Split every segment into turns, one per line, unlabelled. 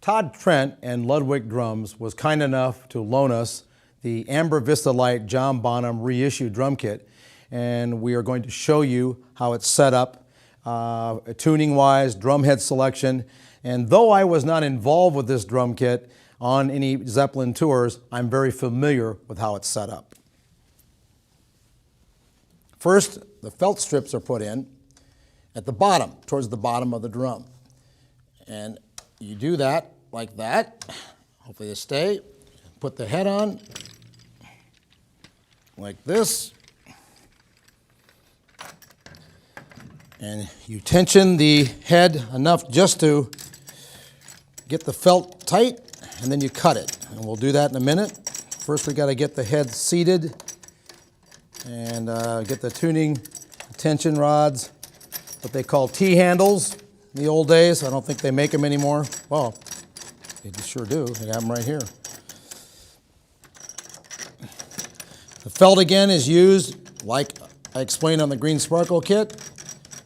Todd Trent and Ludwig Drums was kind enough to loan us the Amber Vistalite John Bonham reissued drum kit, and we are going to show you how it's set up, tuning wise, drum head selection. And though I was not involved with this drum kit on any Zeppelin tours, I'm very familiar with how it's set up. First, the felt strips are put in at the bottom, towards the bottom of the drum. And you do that like that. Hopefully they stay. Put the head on like this. And you tension the head enough just to get the felt tight, and then you cut it. And we'll do that in a minute. First we got to get the head seated and get the tuning tension rods, what they call T-handles in the old days. I don't think they make them anymore. Well, they sure do. They have them right here. The felt again is used, like I explained on the Green Sparkle kit,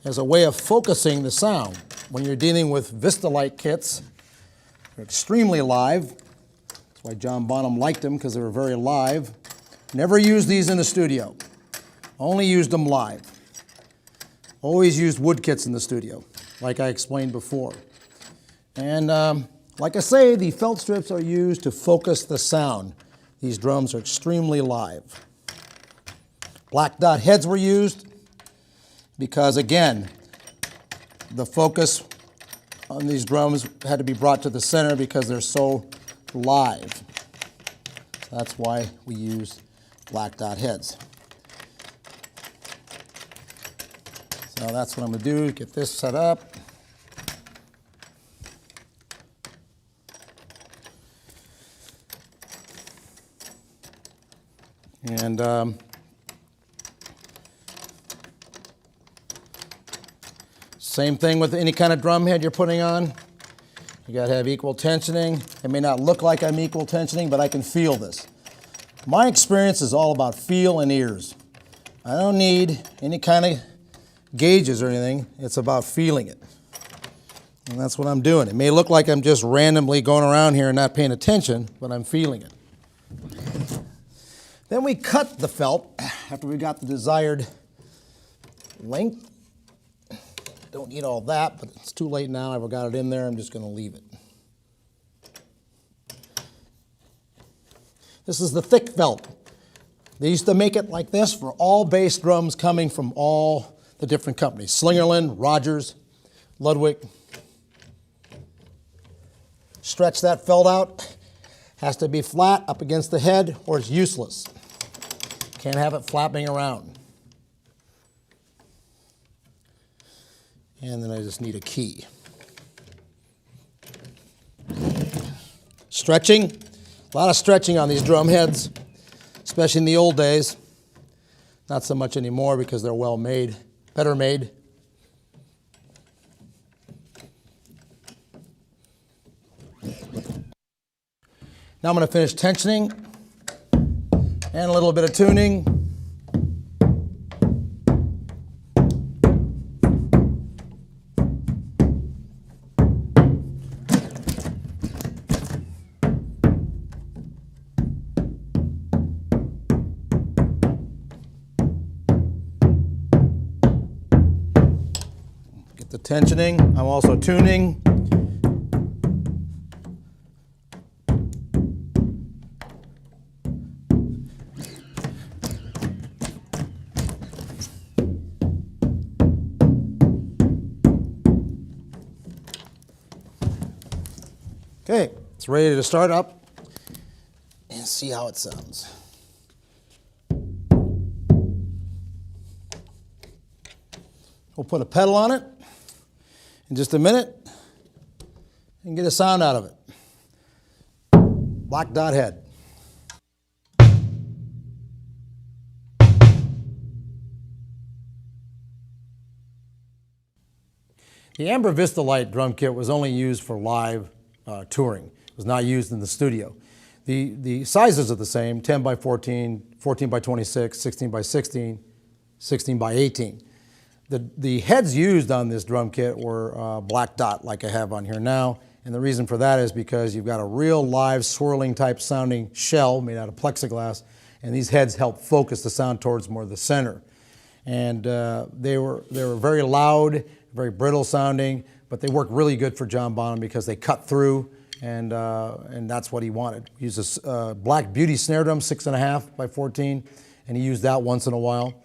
as a way of focusing the sound. When you're dealing with Vistalite kits, they're extremely live. That's why John Bonham liked them, because they were very live. Never used these in the studio. Only used them live. Always used wood kits in the studio, like I explained before. And like I say, the felt strips are used to focus the sound. These drums are extremely live. Black dot heads were used because, again, the focus on these drums had to be brought to the center because they're so live. So that's why we use black dot heads. So that's what I'm going to do, get this set up. And same thing with any kind of drum head you're putting on. You got to have equal tensioning. It may not look like I'm equal tensioning, but I can feel this. My experience is all about feel and ears. I don't need any kind of gauges or anything. It's about feeling it. And that's what I'm doing. It may look like I'm just randomly going around here and not paying attention, but I'm feeling it. Then we cut the felt after we got the desired length. Don't need all that, but it's too late now. I've got it in there. I'm just going to leave it. This is the thick felt. They used to make it like this for all bass drums coming from all the different companies. Slingerland, Rogers, Ludwig. Stretch that felt out. Has to be flat up against the head or it's useless. Can't have it flapping around. And then I just need a key. Stretching. A lot of stretching on these drum heads, especially in the old days. Not so much anymore because they're well made, better made. Now I'm going to finish tensioning and a little bit of tuning. Get the tensioning. I'm also tuning. Okay, it's ready to start up and see how it sounds. We'll put a pedal on it in just a minute and get a sound out of it. Black dot head. The Amber Vistalite drum kit was only used for live touring. It was not used in the studio. The sizes are the same, 10 by 14, 14 by 26, 16 by 16, 16 by 18. The heads used on this drum kit were black dot like I have on here now, And the reason for that is because you've got a real live swirling type sounding shell made out of plexiglass, and these heads help focus the sound towards more the center. And they were very loud, very brittle sounding, but they worked really good for John Bonham because they cut through, and that's what he wanted. He used a Black Beauty snare drum, 6.5 by 14, and he used that once in a while.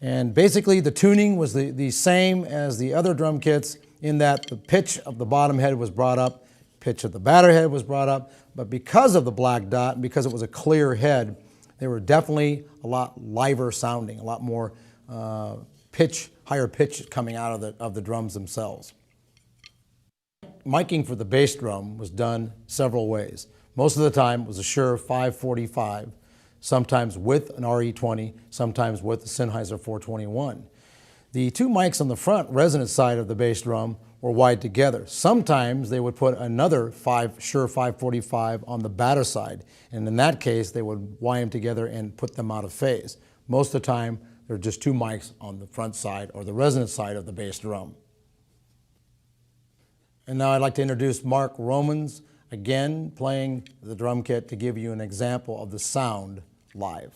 And basically the tuning was the same as the other drum kits, in that the pitch of the bottom head was brought up, pitch of the batter head was brought up, but because of the black dot and because it was a clear head, they were definitely a lot liver sounding, a lot more higher pitch coming out of the drums themselves. Miking for the bass drum was done several ways. Most of the time it was a Shure 545, sometimes with an RE20, sometimes with the Sennheiser 421. The two mics on the front resonance side of the bass drum were wired together. Sometimes they would put another Shure 545 on the batter side, and in that case they would wire them together and put them out of phase. Most of the time there are just two mics on the front side or the resonance side of the bass drum. And now I'd like to introduce Mark Romans, again playing the drum kit to give you an example of the sound live.